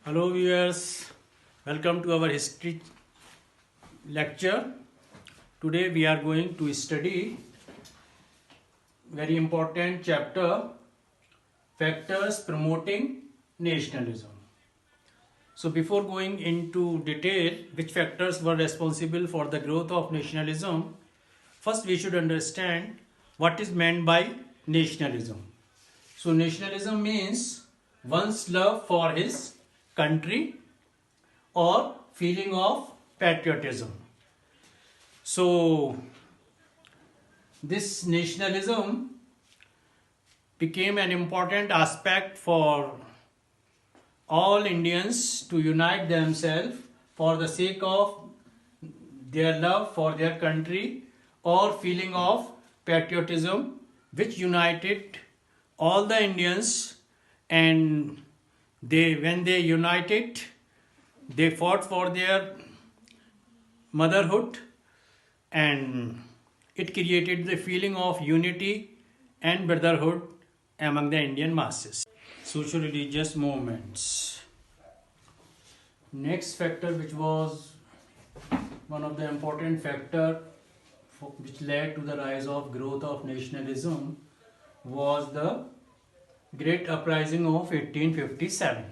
Hello viewers, welcome to our history lecture. Today we are going to study very important chapter, factors promoting nationalism. So before going into detail which factors were responsible for the growth of nationalism, first we should understand what is meant by nationalism. So nationalism means one's love for his country or feeling of patriotism. So this nationalism became an important aspect for all Indians to unite themselves for the sake of their love for their country or feeling of patriotism, which united all the Indians. And when they united, they fought for their motherhood, and it created the feeling of unity and brotherhood among the Indian masses. Social religious movements. Next factor, which was one of the important factor which led to the rise of growth of nationalism, was the Great Uprising of 1857.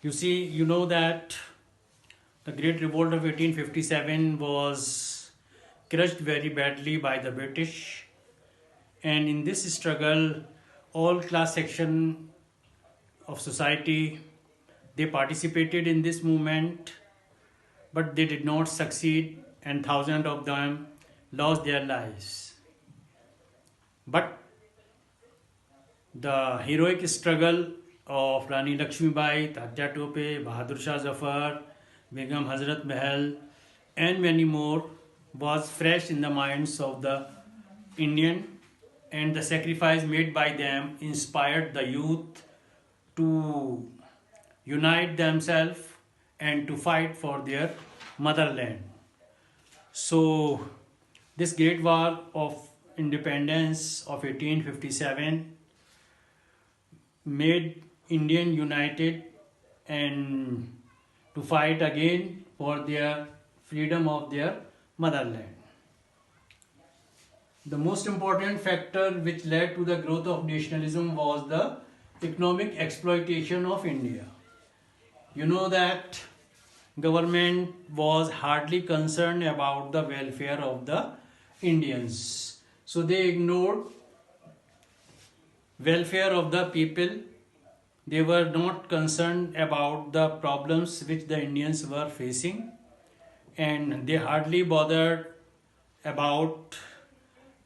You know that the Great Revolt of 1857 was crushed very badly by the British, and in this struggle all class section of society, they participated in this movement, but they did not succeed, and thousands of them lost their lives. But the heroic struggle of Rani Lakshmibai, Tatya Tope, Bahadur Shah Zafar, Begum Hazrat Mahal, and many more was fresh in the minds of the Indian, and the sacrifice made by them inspired the youth to unite themselves and to fight for their motherland. So this Great War of Independence of 1857 made Indian united and to fight again for their freedom of their motherland. The most important factor which led to the growth of nationalism was the economic exploitation of India. You know that government was hardly concerned about the welfare of the Indians. So they ignored welfare of the people. They were not concerned about the problems which the Indians were facing, and they hardly bothered about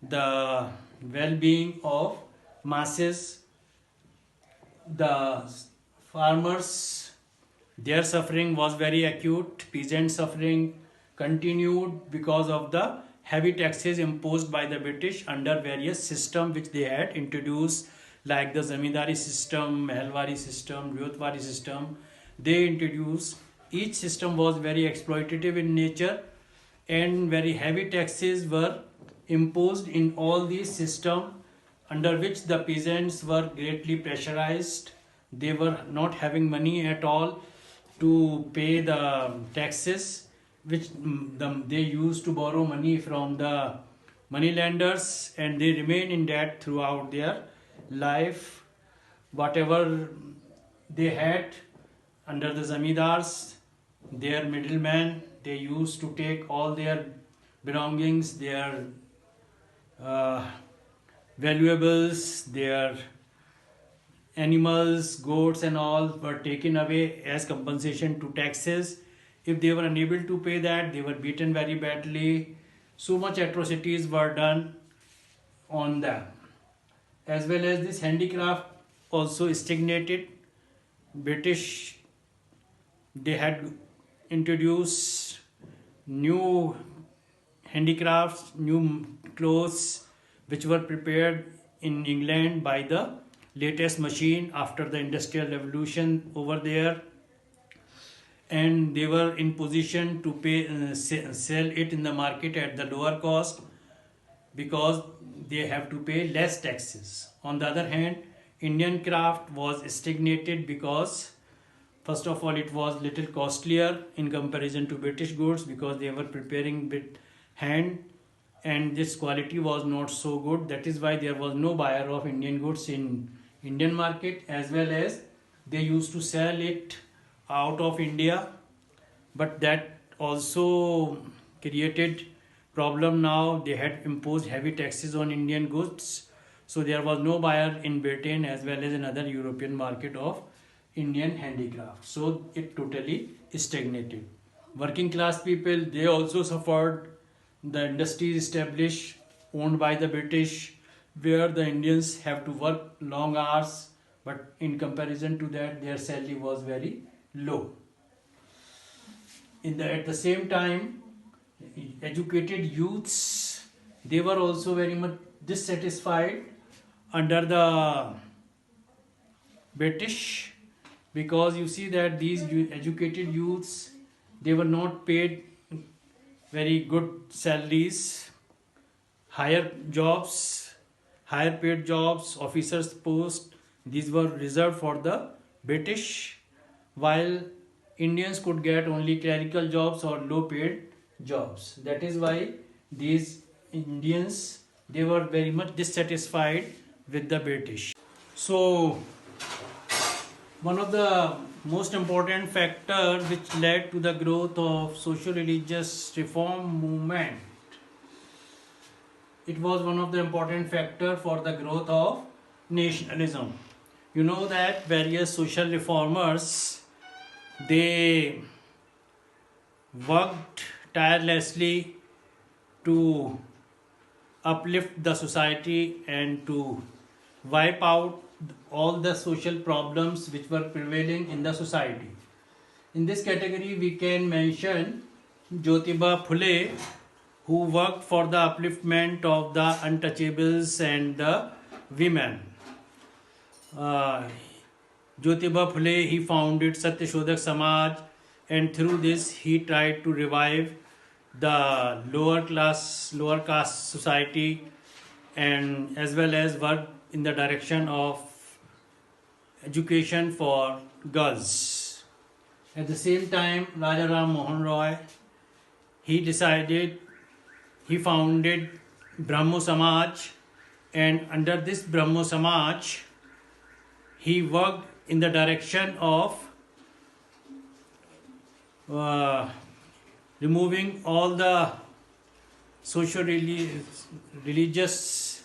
the well-being of masses. The farmers, their suffering was very acute. Peasant suffering continued because of the heavy taxes imposed by the British under various systems which they had introduced, like the Zamindari system, Mahalwari system, Ryotwari system. They introduced. Each system was very exploitative in nature, and very heavy taxes were imposed in all these systems, under which the peasants were greatly pressurized. They were not having money at all to pay the taxes, which they used to borrow money from the moneylenders, and they remain in debt throughout their life. Whatever they had under the zamindars, their middlemen, they used to take all their belongings, their valuables, their animals, goats and all were taken away as compensation to taxes. If they were unable to pay that, they were beaten very badly. So much atrocities were done on them. As well as this handicraft also stagnated. British, they had introduced new handicrafts, new clothes which were prepared in England by the latest machine after the Industrial Revolution over there, and they were in position to sell it in the market at the lower cost because they have to pay less taxes. On the other hand, Indian craft was stagnated because First of all, it was little costlier in comparison to British goods because they were preparing with hand, and this quality was not so good. That is why there was no buyer of Indian goods in Indian market, as well as they used to sell it out of India, but that also created problem. Now they had imposed heavy taxes on Indian goods, so there was no buyer in Britain as well as in other European market of Indian handicraft, so it totally stagnated. Working class people, they also suffered. The industries established owned by the British, where the Indians have to work long hours, but in comparison to that their salary was very low. At the same time, educated youths, they were also very much dissatisfied under the British, because you see that these educated youths, they were not paid very good salaries, higher jobs, higher paid jobs, officers post, these were reserved for the British, while Indians could get only clerical jobs or low paid jobs. That is why these Indians, they were very much dissatisfied with the British. So one of the most important factors which led to the growth of social religious reform movement, it was one of the important factors for the growth of nationalism. You know that various social reformers, they worked tirelessly to uplift the society and to wipe out all the social problems which were prevailing in the society. In this category, we can mention Jyotiba Phule, who worked for the upliftment of the untouchables and the women. Jyotiba Phule, he founded Satyashodhak Samaj, and through this he tried to revive the lower caste society, and as well as work in the direction of education for girls. At the same time, Raja Ram Mohan Roy, he founded Brahmo Samaj, and under this Brahmo Samaj, he worked in the direction of removing all the social religious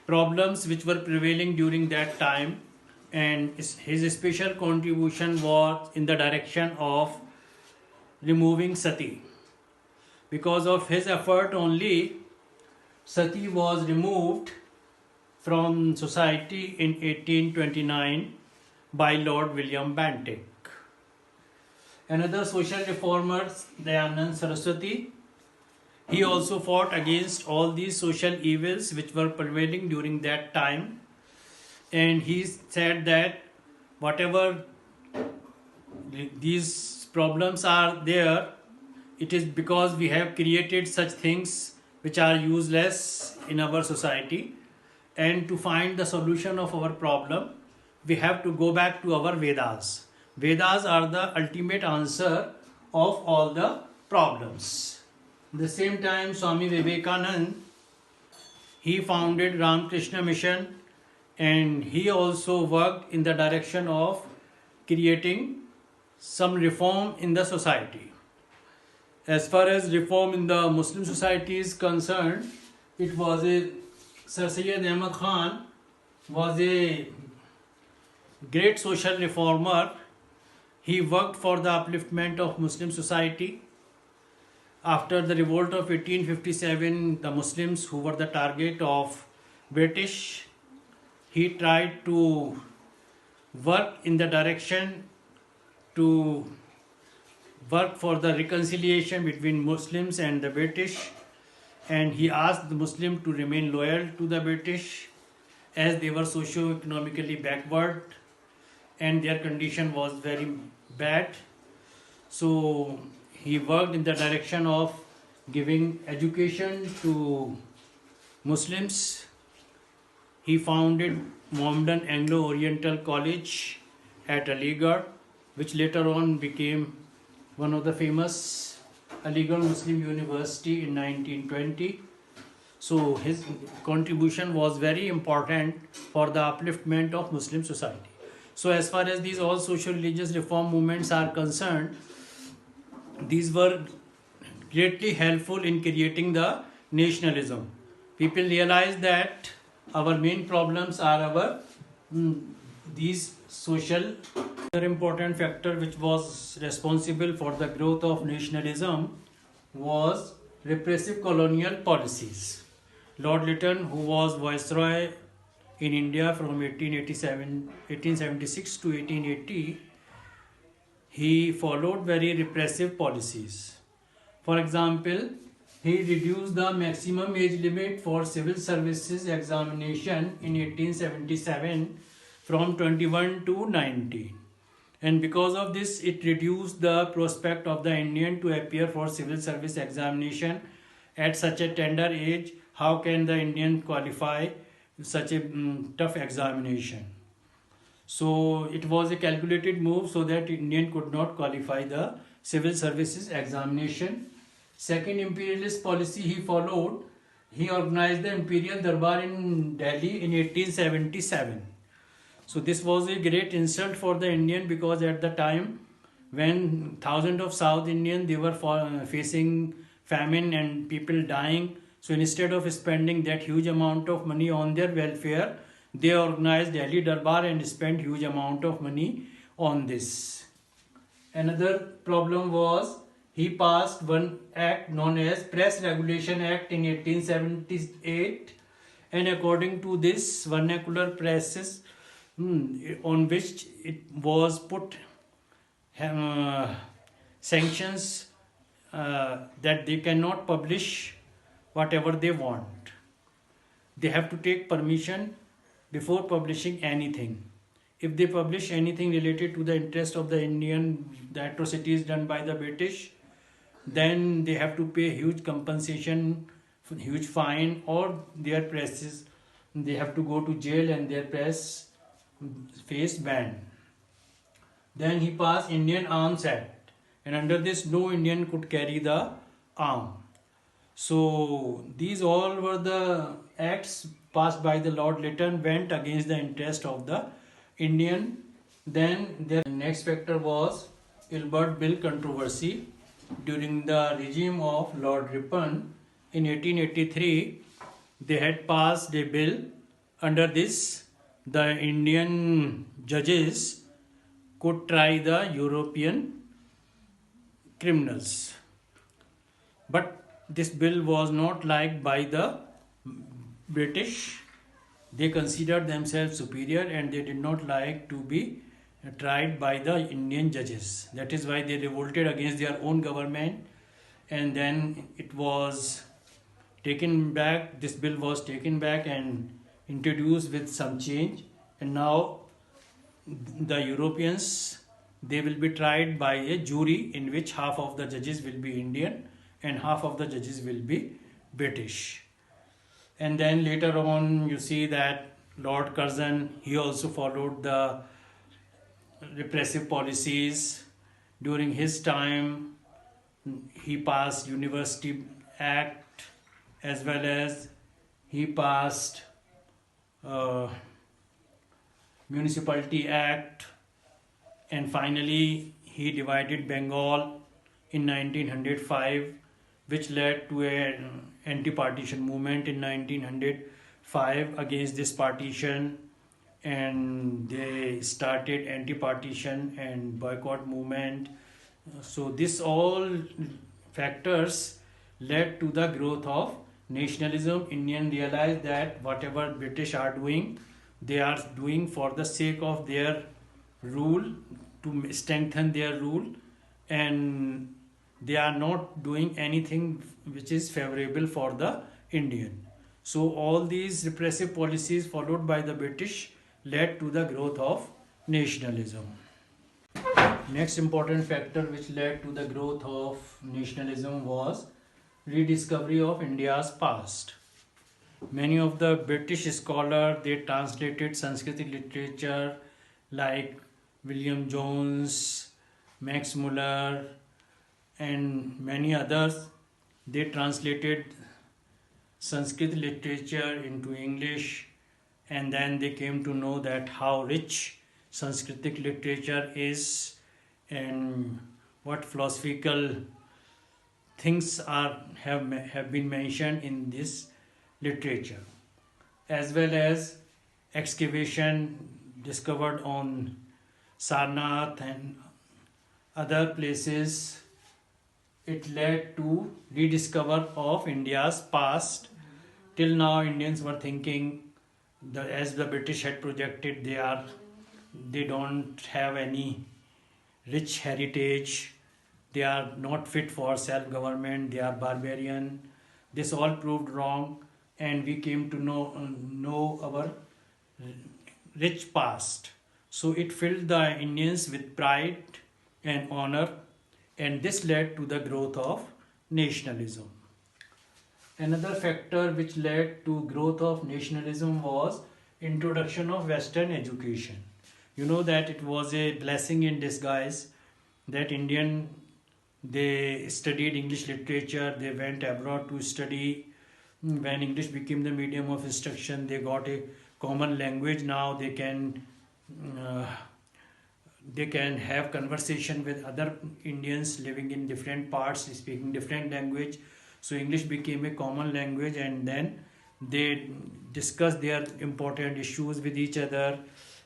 problems which were prevailing during that time, and his special contribution was in the direction of removing sati. Because of his effort only, sati was removed from society in 1829 by Lord William Bentinck. Another social reformer, Dayanand Saraswati, he also fought against all these social evils which were prevailing during that time, and he said that whatever these problems are there, it is because we have created such things which are useless in our society, and to find the solution of our problem, we have to go back to our Vedas. Vedas are the ultimate answer of all the problems. At the same time, Swami Vivekananda, he founded Ramakrishna Mission, and he also worked in the direction of creating some reform in the society. As far as reform in the Muslim society is concerned, it was Sir Syed Ahmad Khan was a great social reformer. He worked for the upliftment of Muslim society. After the revolt of 1857, the Muslims who were the target of British, he tried to work in the direction to work for the reconciliation between Muslims and the British, and he asked the Muslims to remain loyal to the British as they were socio-economically backward and their condition was very bad. So he worked in the direction of giving education to Muslims. He founded Mohammedan Anglo-Oriental College at Aligarh, which later on became one of the famous Aligarh Muslim University in 1920. So his contribution was very important for the upliftment of Muslim society. So as far as these all social religious reform movements are concerned, these were greatly helpful in creating the nationalism. People realized that our main problems are our these social. Another important factor which was responsible for the growth of nationalism was repressive colonial policies. Lord Lytton, who was Viceroy in India from 1876 to 1880, he followed very repressive policies. For example, he reduced the maximum age limit for civil services examination in 1877 from 21 to 19. And because of this, it reduced the prospect of the Indian to appear for civil service examination at such a tender age. How can the Indian qualify such a tough examination? So it was a calculated move so that Indian could not qualify the civil services examination. Second imperialist policy he followed, he organized the Imperial Darbar in Delhi in 1877. So this was a great insult for the Indian, because at the time when thousands of South Indians, they were facing famine and people dying. So instead of spending that huge amount of money on their welfare, they organized Delhi Darbar and spent huge amount of money on this. Another problem was he passed one act known as Press Regulation Act in 1878, and according to this, vernacular presses on which it was put sanctions that they cannot publish whatever they want. They have to take permission before publishing anything. If they publish anything related to the interest of the Indian, the atrocities done by the British, then they have to pay huge compensation, huge fine, or their presses, they have to go to jail and their press face ban. Then he passed Indian Arms Act, and under this no Indian could carry the arm. So these all were the acts passed by the Lord Lytton, went against the interest of the Indian. Then the next factor was Ilbert Bill controversy. During the regime of Lord Ripon in 1883, they had passed a bill. Under this, the Indian judges could try the European criminals. But this bill was not liked by the British. They considered themselves superior and they did not like to be tried by the Indian judges. That is why they revolted against their own government, and then it was taken back. This bill was taken back and introduced with some change, and now the Europeans, they will be tried by a jury in which half of the judges will be Indian and half of the judges will be British. And then later on you see that Lord Curzon, he also followed the repressive policies. During his time, he passed University Act, as well as he passed Municipality Act, and finally he divided Bengal in 1905, which led to an anti-partition movement in 1905 against this partition, and they started anti-partition and boycott movement. So this all factors led to the growth of nationalism. Indian realized that whatever British are doing, they are doing for the sake of their rule, to strengthen their rule, and they are not doing anything which is favorable for the Indian. So all these repressive policies followed by the British led to the growth of nationalism. Next important factor which led to the growth of nationalism was rediscovery of India's past. Many of the British scholars, they translated Sanskrit literature like William Jones, Max Muller, and many others. They translated Sanskrit literature into English, and then they came to know that how rich Sanskritic literature is and what philosophical things have been mentioned in this literature, as well as excavation discovered on Sarnath and other places. It led to rediscover of India's past. Till now, Indians were thinking that as the British had projected, they don't have any rich heritage. They are not fit for self-government. They are barbarian. This all proved wrong, and we came to know our rich past. So it filled the Indians with pride and honor, and this led to the growth of nationalism. Another factor which led to growth of nationalism was introduction of Western education. You know that it was a blessing in disguise that they studied English literature, they went abroad to study. When English became the medium of instruction, they got a common language. Now they can have conversation with other Indians living in different parts, speaking different language. So English became a common language, and then they discussed their important issues with each other,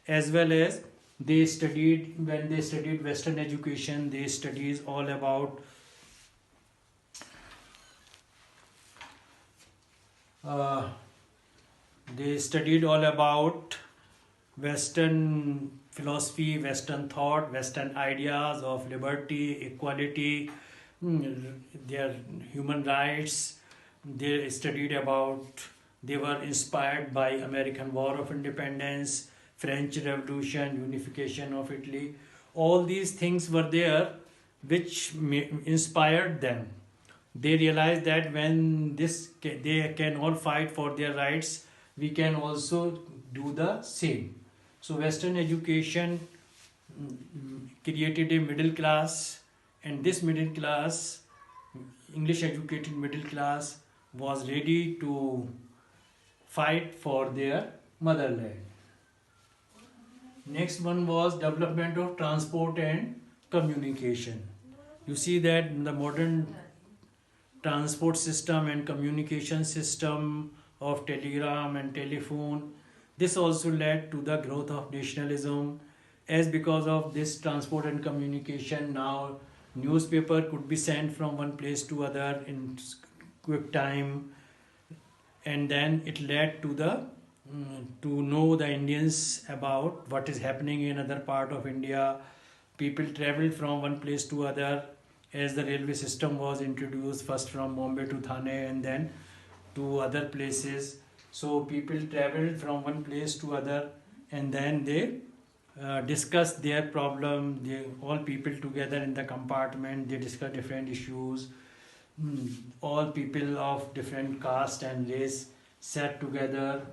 as well as when they studied Western education, they studies all about they studied all about Western philosophy, Western thought, Western ideas of liberty, equality, their human rights. They studied they were inspired by American War of Independence, French Revolution, unification of Italy. All these things were there which inspired them. They realized that when they can all fight for their rights, we can also do the same. So Western education created a middle class, and this middle class, English educated middle class, was ready to fight for their motherland. Next one was development of transport and communication. You see that the modern transport system and communication system of telegram and telephone, this also led to the growth of nationalism, as because of this transport and communication, now newspaper could be sent from one place to other in quick time, and then it led to to know the Indians about what is happening in other part of India. People traveled from one place to other, as the railway system was introduced first from Bombay to Thane and then to other places. So people traveled from one place to other, and then they discussed their problem. All people together in the compartment, they discuss different issues. All people of different caste and race sat together.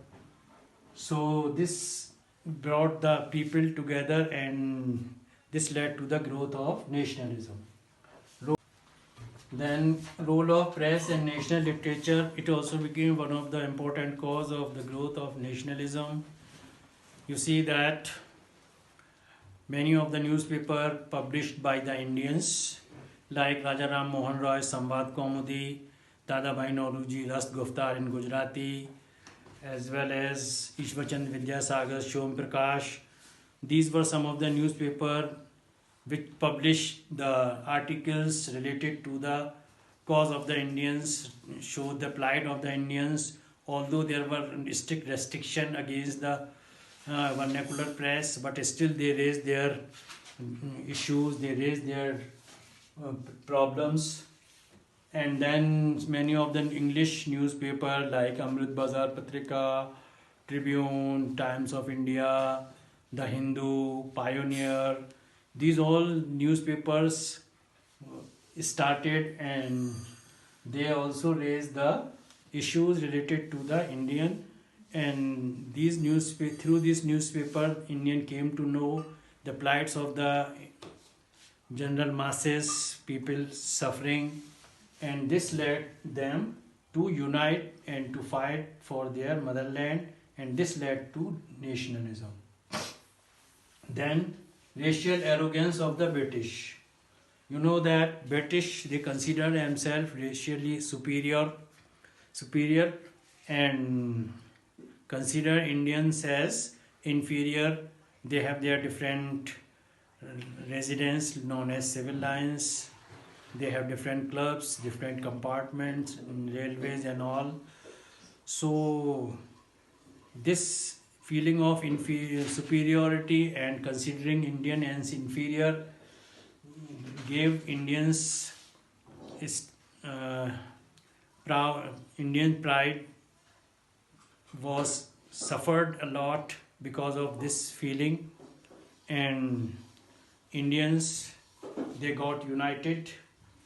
So this brought the people together, and this led to the growth of nationalism. Then role of press and national literature, it also became one of the important cause of the growth of nationalism. You see that many of the newspapers published by the Indians, like Raja Ram Mohan Roy's Samvad Kaumudi, Dadabhai Nauroji Rast Guftar in Gujarati, as well as Ishwarchand Vidyasagar's Shom Prakash. These were some of the newspapers which published the articles related to the cause of the Indians, showed the plight of the Indians. Although there were strict restriction against the vernacular press, but still they raised their issues, they raised their problems. And then many of the English newspapers like Amrit Bazar Patrika, Tribune, Times of India, The Hindu, Pioneer, these all newspapers started, and they also raised the issues related to the Indian, and through this newspaper, Indian came to know the plights of the general masses, people suffering, and this led them to unite and to fight for their motherland, and this led to nationalism. Then racial arrogance of the British. You know that British, they consider themselves racially superior and consider Indians as inferior. They have their different residents known as civil lines. They have different clubs, different compartments, railways and all. So this feeling of superiority and considering Indian as inferior gave Indians Indian pride was suffered a lot because of this feeling, and Indians, they got united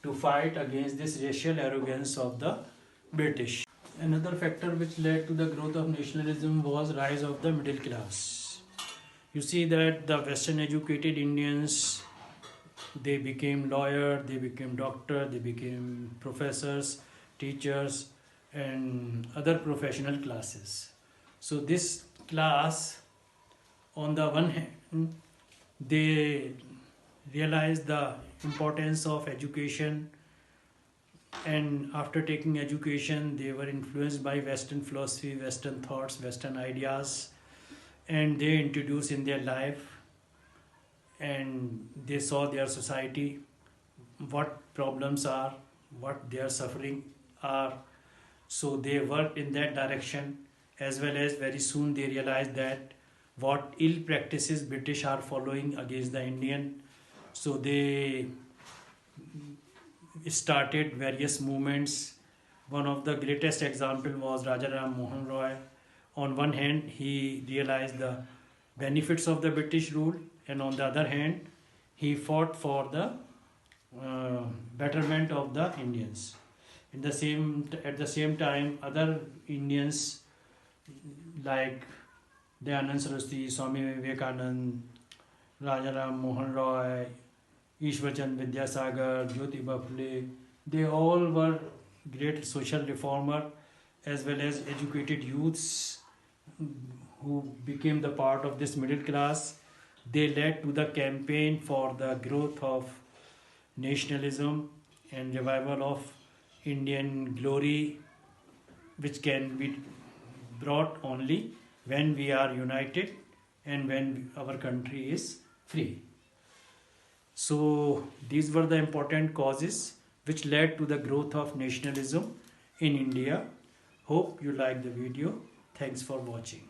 to fight against this racial arrogance of the British. Another factor which led to the growth of nationalism was rise of the middle class. You see that the Western educated Indians, they became lawyers, they became doctors, they became professors, teachers, and other professional classes. So this class, on the one hand, they realized the importance of education, and after taking education they were influenced by Western philosophy, Western thoughts, Western ideas, and they introduced in their life, and they saw their society, what problems are, what their suffering are. So they worked in that direction, as well as very soon they realized that what ill practices British are following against the Indian. So they started various movements. One of the greatest example was Raja Ram Mohan Roy. On one hand, he realized the benefits of the British rule, and on the other hand, he fought for the betterment of the Indians. At the same time, other Indians like Dayanand Saraswati, Swami Vivekanand, Raja Ram Mohan Roy, Ishwarchand Vidyasagar, Jyotiba Phule, they all were great social reformer as well as educated youths who became the part of this middle class. They led to the campaign for the growth of nationalism and revival of Indian glory, which can be brought only when we are united and when our country is free. So these were the important causes which led to the growth of nationalism in India. Hope you like the video. Thanks for watching.